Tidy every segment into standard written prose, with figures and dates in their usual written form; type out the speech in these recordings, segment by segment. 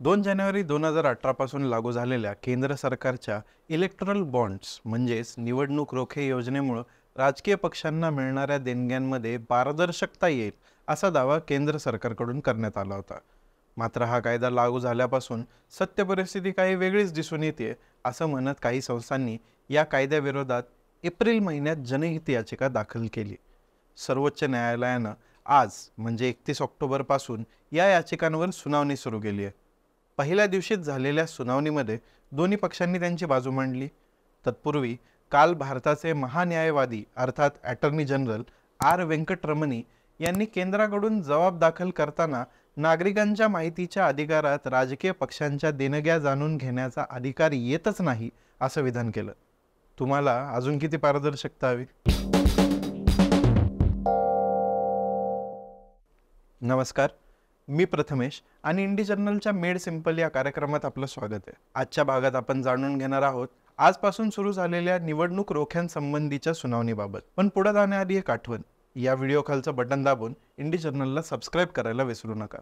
2 जानेवारी 2018 पासून लागू झालेल्या केंद्र सरकारच्या इलेक्टोरल बॉन्ड्स म्हणजेच निवडणूक रोखे योजनेमुळे राजकीय पक्षांना मिळणाऱ्या देणग्यांमध्ये पारदर्शकता येईल असा दावा केंद्र सरकारकडून करण्यात आला होता। मात्र हा कायदा लागू झाल्यापासून सत्य परिस्थिती काही वेगळीच दिसून येते असं म्हणत काही संस्थांनी या कायद्याविरोधात एप्रिल महिन्यात जनहित याचिका दाखल केली। सर्वोच्च न्यायालयानं आज म्हणजे 31 ऑक्टोबर पासून या याचिकांवर सुनावणी सुरू केली आहे। पहिल्या दिवशीच झालेल्या सुनावणीमध्ये दोन्ही पक्षांनी त्यांची बाजू मांडली। तत्पूर्वी काल भारताचे महान्यायवादी अर्थात अटॉर्नी जनरल आर वेंकटरमणी यांनी केंद्राकडून जबाब दाखल करताना नागरिकांच्या माहितीच्या अधिकारात राजकीय पक्षांच्या देणग्या जाणून घेण्याचा अधिकार येतच नाही असं विधान केलं। तुम्हाला अजून किती पारदर्शकता हवी? नमस्कार, मी प्रथमेश आणि इंडी जर्नलच्या मेड सिंपल या कार्यक्रमात आपलं स्वागत आहे। आजच्या भागात आपण जाणून घेणार आहोत आजपासून सुरू झालेल्या निवडणूक रोख्यांसंबंधीच्या सुनावणीबाबत। पण पुढे जाण्याआधी एक आठवण, या व्हिडिओ खालचं बटन दाबून इंडी जर्नलला सबस्क्राईब करायला विसरू नका।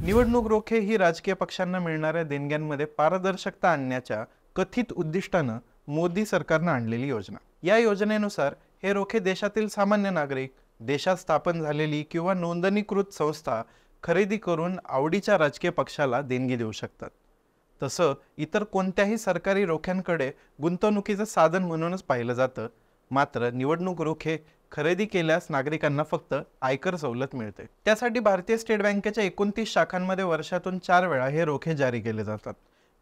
निवडणूक रोखे ही राजकीय पक्षांना मिळणाऱ्या देणग्यांमध्ये पारदर्शकता आणण्याच्या कथित उद्दिष्टानं मोदी सरकारनं आणलेली योजना। या योजनेनुसार हे रोखे देशातील सामान्य नागरिक, देशात स्थापन झालेली किंवा नोंदणीकृत संस्था खरेदी करून आवडीच्या राजकीय पक्षाला देणगी देऊ शकतात। तसं इतर कोणत्याही सरकारी रोख्यांकडे गुंतवणुकीचं साधन म्हणूनच पाहिलं जातं। मात्र निवडणूक रोखे खरेदी केल्यास नागरिकांना फक्त आयकर सवलत मिळते। त्यासाठी भारतीय स्टेट बँकेच्या 29 शाखांमध्ये वर्षातून 4 वेळा हे रोखे जारी केले जातात।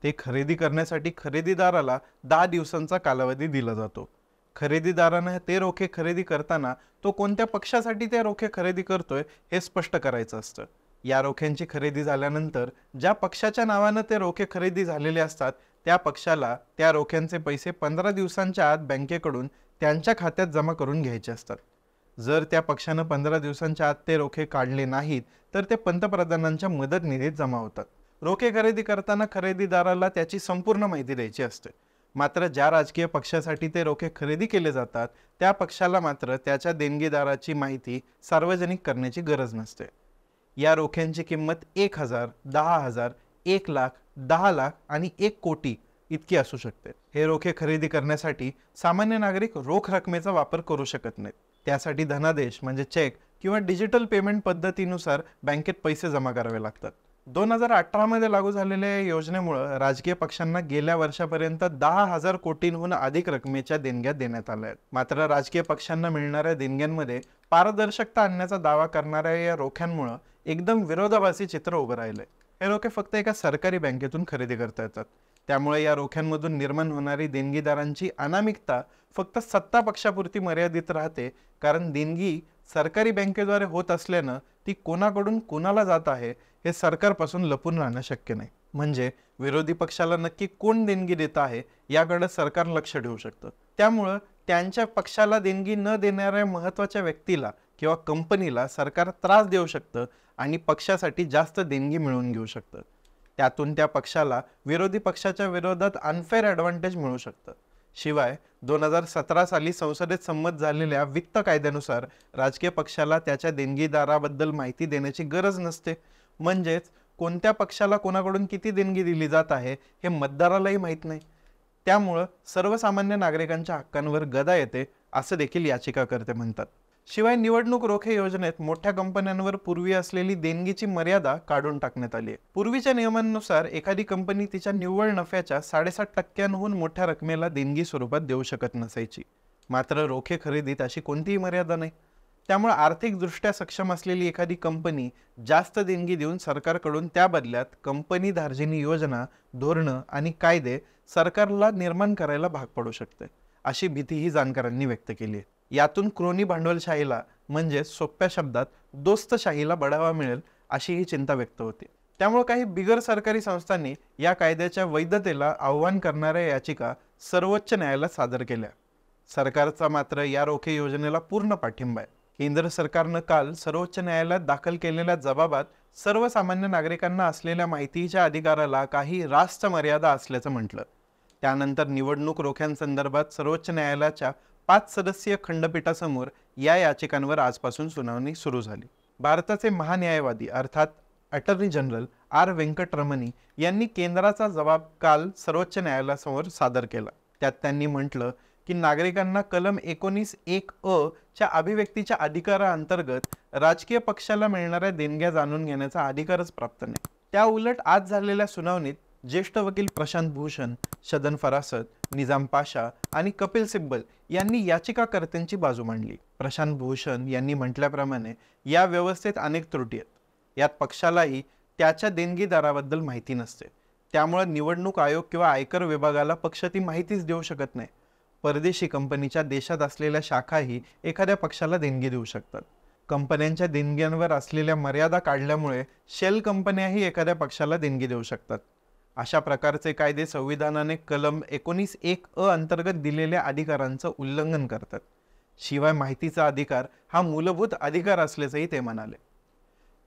ते खरेदी करण्यासाठी खरेदीदाराला 10 दिवसांचा कालावधी दिला जातो। खरेदीदाराने ते रोखे खरेदी करताना तो कोणत्या पक्षासाठी ते रोखे खरेदी करतोय हे स्पष्ट करायचं असतं। या रोख्यांची खरेदी झाल्यानंतर ज्या पक्षाच्या नावाने ते रोखे खरेदी झालेले असतात त्या पक्षाला त्या रोख्यांचे पैसे 15 दिवसांच्या आत बँकेकडून त्यांच्या खात्यात जमा करून घ्यायचे असतात। जर त्या पक्षाने 15 दिवसांच्या आत ते रोखे काढले नाहीत तर ते पंतप्रधानांच्या मदत निधीत जमा होतात। रोखे खरेदी करताना खरेदीदाराला त्याची संपूर्ण माहिती द्यायची असते। मात्र ज्या राजकीय पक्षासाठी ते रोखे खरेदी केले जातात त्या पक्षाला मात्र त्याच्या देणगीदाराची माहिती सार्वजनिक करण्याची गरज नसते। या रोख्यांची किंमत 1000, 10,000, 1 लाख, 10 लाख आणि 1 कोटी इतकी असू शकते। हे रोखे खरेदी करण्यासाठी सामान्य नागरिक रोख रकमेचा वापर करू शकत नाहीत। त्यासाठी धनादेश म्हणजे चेक किंवा डिजिटल पेमेंट पद्धतीनुसार बँकेत पैसे जमा करावे लागतात। 2018 मध्ये लागू झालेल्या या योजनेमुळे राजकीय पक्षांना गेल्या वर्षापर्यंत 10,000 कोटींहून अधिक रकमेच्या देणग्या देण्यात आल्या आहेत। मात्र राजकीय पक्षांना मिळणाऱ्या देणग्यांमध्ये पारदर्शकता आणण्याचा दावा करणाऱ्या या रोख्यांमुळे एकदम विरोधाभासी चित्र उभं राहिलंय। हे रोखे फक्त एका सरकारी बँकेतून खरेदी करता येतात। त्यामुळे या रोख्यांमधून निर्माण होणारी देणगीदारांची अनामिकता फक्त सत्ता पक्षापुरती मर्यादित राहते, कारण देणगी सरकारी बँकेद्वारे होत असल्यानं ती कोणाकडून कोणाला जात आहे हे सरकारपासून लपून राहणं शक्य नाही। म्हणजे विरोधी पक्षाला नक्की कोण देणगी देत आहे याकडे सरकार लक्ष ठेवू शकतं। त्यामुळे त्यांच्या पक्षाला देणगी न देणाऱ्या महत्त्वाच्या व्यक्तीला किंवा कंपनीला सरकार त्रास देऊ शकतं आणि पक्षासाठी जास्त देणगी मिळवून घेऊ शकतं। त्यातून त्या पक्षाला विरोधी पक्षाच्या विरोधात अनफेअर ॲडव्हान्टेज मिळू शकतं। शिवाय 2017 साली संसदेत संमत झालेल्या वित्त कायद्यानुसार राजकीय पक्षाला त्याच्या देणगीदाराबद्दल माहिती देण्याची गरज नसते। म्हणजेच कोणत्या पक्षाला कोणाकडून किती देणगी दिली जात आहे हे मतदारालाही माहीत नाही। त्यामुळे सर्वसामान्य नागरिकांच्या हक्कांवर गदा येते असं देखील याचिकाकर्ते म्हणतात। शिवाय निवडणूक रोखे योजनेत मोठ्या कंपन्यांवर पूर्वी असलेली देणगीची मर्यादा काढून टाकण्यात आली आहे। पूर्वीच्या नियमांनुसार एखादी कंपनी तिच्या निव्वळ नफ्याच्या 7.5% मोठ्या रकमेला देणगी स्वरूपात देऊ शकत नसायची। मात्र रोखे खरेदीत अशी कोणतीही मर्यादा नाही। त्यामुळे आर्थिकदृष्ट्या सक्षम असलेली एखादी कंपनी जास्त देणगी देऊन सरकारकडून त्या बदल्यात कंपनी धार्जिनी योजना, धोरणं आणि कायदे सरकारला निर्माण करायला भाग पडू शकते, अशी भीतीही जाणकारांनी व्यक्त केली आहे। यातून क्रोनी भांडवलशाहीला म्हणजे सोप्या शब्दात दोस्तशाहीला बढावा मिळेल अशी ही चिंता व्यक्त होती। त्यामुळे काही बिगर सरकारी संस्थांनी या कायद्याच्या वैधतेला आव्हान करणाऱ्या याचिका सर्वोच्च न्यायालयात सादर केल्या। सरकारचा मात्र या रोखे योजनेला पूर्ण पाठिंबा आहे। केंद्र सरकारनं काल सर्वोच्च न्यायालयात दाखल केलेल्या जबाबात सर्वसामान्य नागरिकांना असलेल्या माहितीच्या अधिकाराला काही रास्त मर्यादा असल्याचं म्हटलं। त्यानंतर निवडणूक रोख्यांसंदर्भात सर्वोच्च न्यायालयाच्या 5 सदस्यीय खंडपीठासमोर या याचिकांवर आजपासून सुनावणी सुरू झाली। भारताचे महान्यायवादी अर्थात अटॉर्नी जनरल आर व्यंकटरमणी यांनी केंद्राचा जबाब काल सर्वोच्च न्यायालयासमोर सादर केला। त्यात त्यांनी म्हटलं की नागरिकांना कलम 19(1)(अ) च्या अभिव्यक्तीच्या अधिकाराअंतर्गत राजकीय पक्षाला मिळणाऱ्या देणग्या जाणून घेण्याचा अधिकारच प्राप्त नाही। त्या उलट आज झालेल्या सुनावणीत ज्येष्ठ वकील प्रशांत भूषण, शदन फरासत, निजाम पाशा आणि कपिल सिब्बल यांनी याचिकाकर्त्यांची बाजू मांडली। प्रशांत भूषण यांनी म्हटल्याप्रमाणे या व्यवस्थेत अनेक त्रुटी आहेत। यात पक्षालाही त्याच्या देणगीदाराबद्दल माहिती नसते, त्यामुळे निवडणूक आयोग किंवा आयकर विभागाला पक्ष ती माहितीच देऊ शकत नाही। परदेशी कंपनीच्या देशात असलेल्या शाखाही एखाद्या पक्षाला देणगी देऊ शकतात। कंपन्यांच्या देणग्यांवर असलेल्या मर्यादा काढल्यामुळे शेल कंपन्याही एखाद्या पक्षाला देणगी देऊ शकतात। अशा प्रकारचे कायदे संविधानाने कलम 19(1)(अ) अंतर्गत दिलेल्या अधिकारांचं उल्लंघन करतात। शिवाय माहितीचा अधिकार हा मूलभूत अधिकार असल्याचंही ते म्हणाले।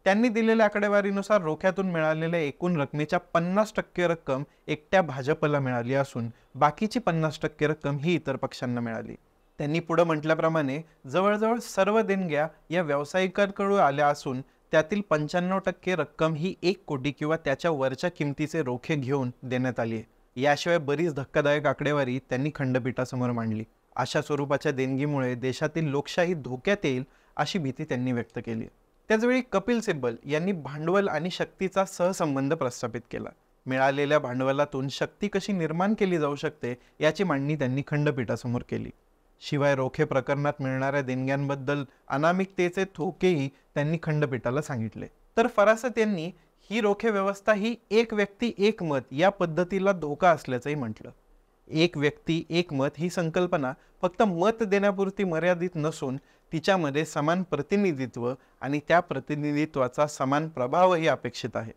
त्यांनी दिलेल्या आकडेवारीनुसार रोख्यातून मिळालेल्या एकूण रकमेच्या 50% रक्कम एकट्या भाजपला मिळाली असून बाकीची 50% रक्कम ही इतर पक्षांना मिळाली। त्यांनी पुढे म्हटल्याप्रमाणे जवळजवळ सर्व देणग्या या व्यावसायिकांकडून आल्या असून त्यातील 95% रक्कम ही 1 कोटी किंवा त्याच्या वरच्या किमतीचे रोखे घेऊन देण्यात आली आहे। याशिवाय बरीच धक्कादायक आकडेवारी त्यांनी खंडपीठासमोर मांडली। अशा स्वरूपाच्या देणगीमुळे देशातील लोकशाही धोक्यात येईल अशी भीती त्यांनी व्यक्त केली। त्याचवेळी कपिल सिब्बल यांनी भांडवल आणि शक्तीचा सहसंबंध प्रस्थापित केला। मिळालेल्या भांडवलातून शक्ती कशी निर्माण केली जाऊ शकते याची मांडणी त्यांनी खंडपीठासमोर केली। शिवाय रोखे प्रकरणात मिळणाऱ्या देणग्यांबद्दल अनामिकतेचे धोकेही त्यांनी खंडपीठाला सांगितले। तर फरासत यांनी ही रोखे व्यवस्था ही एक व्यक्ती एक मत या पद्धतीला धोका असल्याचंही म्हटलं। एक व्यक्ती एक मत ही संकल्पना फक्त मत देण्यापुरती मर्यादित नसून तिच्यामध्ये समान प्रतिनिधित्व आणि त्या प्रतिनिधित्वाचा समान प्रभावही अपेक्षित आहे।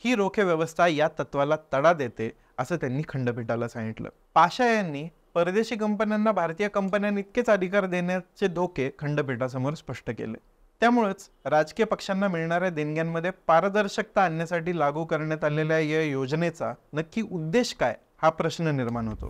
ही रोखे व्यवस्था या तत्वाला तडा देते असं त्यांनी खंडपीठाला सांगितलं। पाशा यांनी परदेशी कंपन्यांना भारतीय कंपन्यांइतकेच अधिकार देण्याचे धोके खंडपीठासमोर स्पष्ट केले। त्यामुळेच राजकीय पक्षांना मिळणाऱ्या देणग्यांमध्ये पारदर्शकता आणण्यासाठी लागू करण्यात आलेल्या या योजनेचा नक्की उद्देश काय हा प्रश्न निर्माण होतो।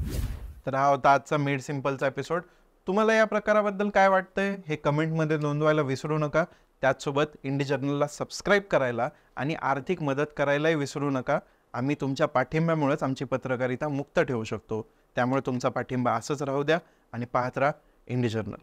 तर हा होता आजचा मेड सिंपलचा एपिसोड। तुम्हाला या प्रकाराबद्दल काय वाटतंय हे कमेंटमध्ये नोंदवायला विसरू नका। त्याचसोबत इंडी जर्नलला सबस्क्राईब करायला आणि आर्थिक मदत करायलाही विसरू नका। आम्ही तुमच्या पाठिंब्यामुळेच आमची पत्रकारिता मुक्त ठेवू शकतो, त्यामुळे तुमचा पाठिंबा असंच राहू द्या आणि पाहत राहा इंडी जर्नल।